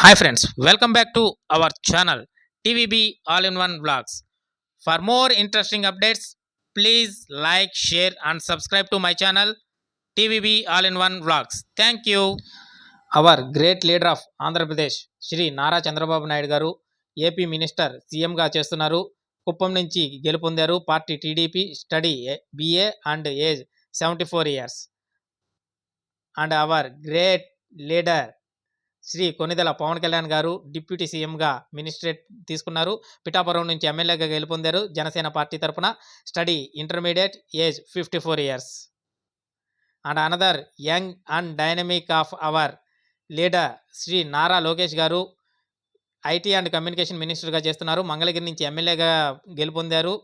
Hi friends, welcome back to our channel TVB All-in-One Vlogs. For more interesting updates, please like, share and subscribe to my channel TVB All-in-One Vlogs. Thank you. Our great leader of Andhra Pradesh, Shri Nara Chandrababu Naidu garu, AP Minister CM గా చేస్తున్నారు. కుప్పం నుంచి గెలుపొందారు. Party TDP, study BA and age 74 years. And our great leader Shri Konidela Pawan Kalyan garu deputy సీఎంగా మినిస్ట్రేట్ తీసుకున్నారు. పిఠాపురం నుంచి ఎమ్మెల్యేగా గెలుపొందారు. జనసేన పార్టీ తరఫున study intermediate, age 54 years. And another young and dynamic of our leader Shri Nara Lokesh garu IT and communication మినిస్టర్గా చేస్తున్నారు. మంగళగిరి నుంచి ఎమ్మెల్యేగా గెలుపొందారు.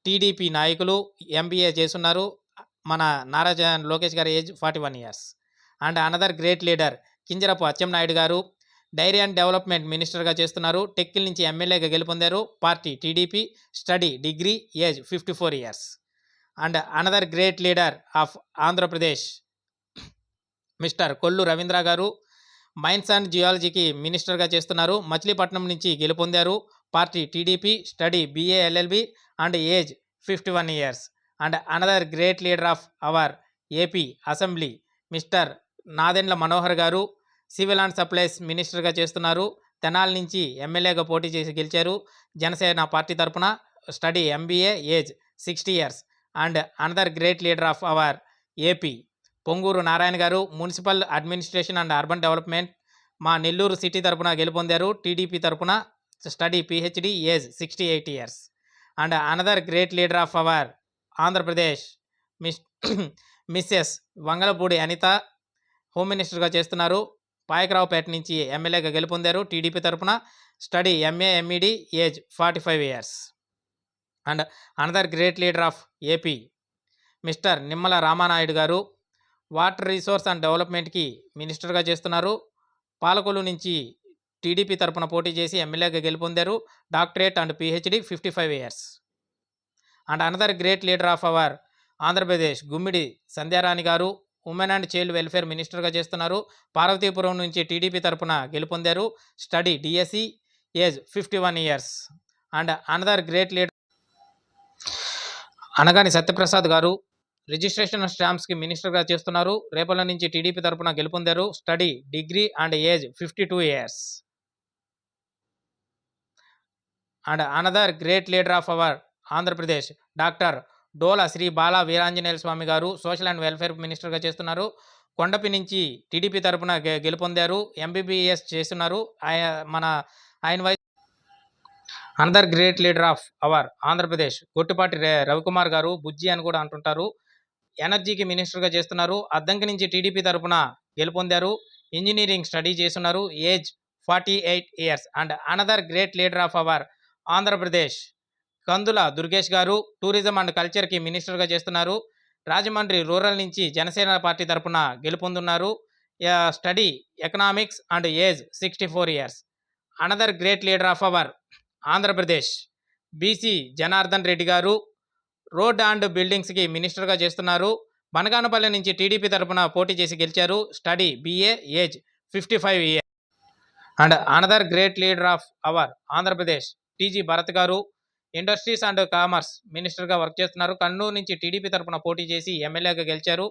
టీడీపీ నాయకులు, ఎంబీఏ చేస్తున్నారు. మన నారా లోకేష్ గారి age 41 years. And another great leader Kinjarapu Atchannaidu గారు డైరీ అండ్ డెవలప్మెంట్ మినిస్టర్గా చేస్తున్నారు. టెక్కిల్ నుంచి ఎమ్మెల్యేగా గెలుపొందారు. Party TDP, study degree, age 54 years. And another great leader of Andhra Pradesh mister Kollu Ravindra గారు మైన్స్ అండ్ జియాలజీకి మినిస్టర్గా చేస్తున్నారు. మచిలీపట్నం నుంచి గెలుపొందారు. Party TDP, study BA LLB and age 51 years. And another great leader of our AP assembly mister Nadendla Manohar గారు civil and supplies మినిస్టర్గా చేస్తున్నారు. తెనాలి నుంచి ఎమ్మెల్యేగా పోటీ చేసి గెలిచారు. జనసేన పార్టీ తరఫున study MBA, age 60 years. And another great leader of our AP Ponguru Narayana garu municipal administration and urban development మా నెల్లూరు సిటీ తరఫున గెలుపొందారు. టీడీపీ తరఫున study PhD, age 68 years. And another great leader of our Andhra Pradesh mrs Vangalapudi Anitha home మినిస్టర్గా చేస్తున్నారు. పాయకరావుపేట నుంచి ఎమ్మెల్యేగా గెలుపొందారు. టీడీపీ తరఫున study MA MED, age 45 years. And another great leader of AP mister Nimmala Ramanaidu గారు వాటర్ రిసోర్స్ అండ్ డెవలప్మెంట్కి మినిస్టర్గా చేస్తున్నారు. పాలకొల్లు నుంచి టీడీపీ తరఫున పోటీ చేసి ఎమ్మెల్యేగా గెలుపొందారు. Doctorate and PhD, 55 years. And another great leader of our Andhra Pradesh Gummidi Sandhyarani garu women and child welfare మినిస్టర్గా చేస్తున్నారు. పార్వతీపురం నుంచి టీడీపీ తరఫున గెలుపొందారు. Study DSc, age 51 years. And another great leader Anagani Satyaprasad garu registration స్టాంప్స్కి మినిస్టర్గా చేస్తున్నారు. రేపల్ల నుంచి టీడీపీ తరఫున గెలుపొందారు. Study degree and age 52 years. And another great leader of our Andhra Pradesh doctor Dola Sri Bala Veeranjaneya Swamy garu social and welfare మినిస్టర్గా చేస్తున్నారు. కొండపి నుంచి టీడీపీ తరఫున గెలుపొందారు. MBBS చేస్తున్నారు. ఆయన వయసు another great leader of our Andhra Pradesh Gottipati Ravikumar గారు బుజ్జి అని కూడా అంటుంటారు. ఎనర్జీకి మినిస్టర్గా చేస్తున్నారు. అద్దంకి నుంచి టీడీపీ తరఫున గెలుపొందారు. ఇంజనీరింగ్ స్టడీ చేస్తున్నారు. Age 48 years. And another great leader of our Andhra Pradesh Kandula Durgesh garu tourism and కల్చర్కి మినిస్టర్గా చేస్తున్నారు. రాజమండ్రి రూరల్ నుంచి జనసేన పార్టీ తరఫున గెలుపొందున్నారు. Study economics and age 64 years. Another great leader of our Andhra Pradesh BC Janardhan Reddy garu road and బిల్డింగ్స్కి మినిస్టర్గా చేస్తున్నారు. బనగానపల్లి నుంచి టీడీపీ తరఫున పోటీ చేసి గెలిచారు. Study BA, age 55 years. And another great leader of our Andhra Pradesh TG Bharat garu industries and commerce మినిస్టర్గా వర్క్ చేస్తున్నారు. కర్నూలు నుంచి టీడీపీ తరఫున పోటీ చేసి ఎమ్మెల్యేగా గెలిచారు.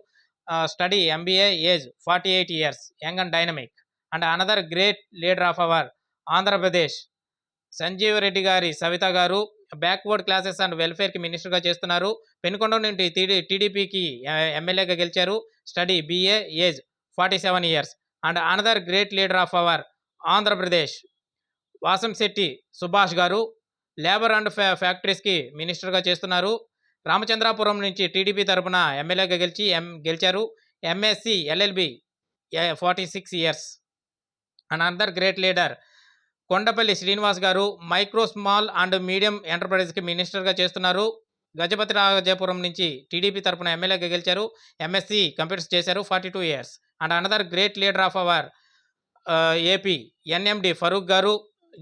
Study MBA, age 48 years. Young and dynamic. And another great leader of our Andhra Pradesh Sanjeev Reddy గారి సవిత గారు బ్యాక్వర్డ్ క్లాసెస్ అండ్ వెల్ఫేర్కి మినిస్టర్గా చేస్తున్నారు. పెనుకొండ నుండి టీడీపీకి ఎమ్మెల్యేగా గెలిచారు. Study BA, age 47 years. And another great leader of our Andhra Pradesh Vasamsetti Subhash గారు లేబర్ అండ్ ఫ్యాక్టరీస్కి మినిస్టర్గా చేస్తున్నారు. రామచంద్రాపురం నుంచి టీడీపీ తరఫున ఎమ్మెల్యేగా గెలిచారు. MSc LLB, 46 years. And another great leader Kondapalli Srinivas గారు మైక్రో స్మాల్ అండ్ మీడియం ఎంటర్ప్రైజ్కి మినిస్టర్గా చేస్తున్నారు. గజపతి రాజపురం నుంచి టీడీపీ తరఫున ఎమ్మెల్యేగా గెలిచారు. MSc కంప్యూటర్స్ చేశారు. 42 years. And another great leader of our AP NMD Farooq గారు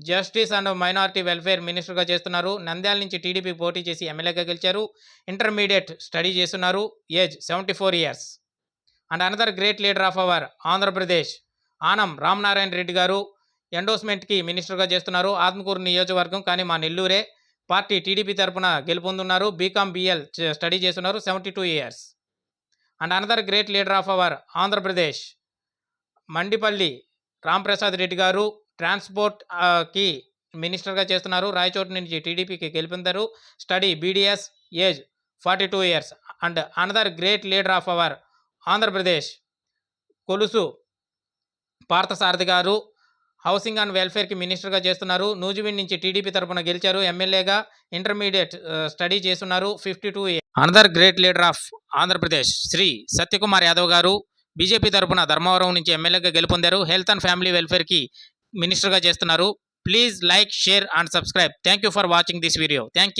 జస్టిస్ అండ్ మైనారిటీ వెల్ఫేర్ మినిస్టర్గా చేస్తున్నారు. నంద్యాల నుంచి టీడీపీ పోటీ చేసి ఎమ్మెల్యేగా గెలిచారు. ఇంటర్మీడియట్ స్టడీ చేస్తున్నారు. Age 74 years. And another great leader of our Andhra Pradesh Anam Ramanarayana Reddy garu ఎండోస్మెంట్కి మినిస్టర్గా చేస్తున్నారు. ఆత్మకూరు నియోజకవర్గం, కానీ మా నెల్లూరే. పార్టీ టీడీపీ తరపున గెలుపొందున్నారు. బీకామ్ బిఎల్ స్టడీ చేస్తున్నారు. 72 years. And another great leader of our Andhra Pradesh, Mandipalli Ramprasad Reddy garu ట్రాన్స్పోర్ట్కి మినిస్టర్గా చేస్తున్నారు. రాయచోటి నుంచి టీడీపీకి గెలుపొందారు. Study BDS, age 42 years. And another great leader of our Andhra Pradesh, Kolusu Parthasarathy garu housing and వెల్ఫేర్కి మినిస్టర్గా చేస్తున్నారు. నూజివీడ్ నుంచి టీడీపీ తరపున గెలిచారు. ఎమ్మెల్యేగా ఇంటర్మీడియట్ స్టడీ చేస్తున్నారు. 52 years. Another great leader of Andhra Pradesh Shri Satyakumar Yadav garu BJP తరపున ధర్మవరం నుంచి ఎమ్మెల్యేగా గెలుపొందారు. హెల్త్ అండ్ ఫ్యామిలీ వెల్ఫేర్కి మినిస్టర్గా చేస్తున్నారు. Please like, share and subscribe. Thank you for watching this video. Thank you.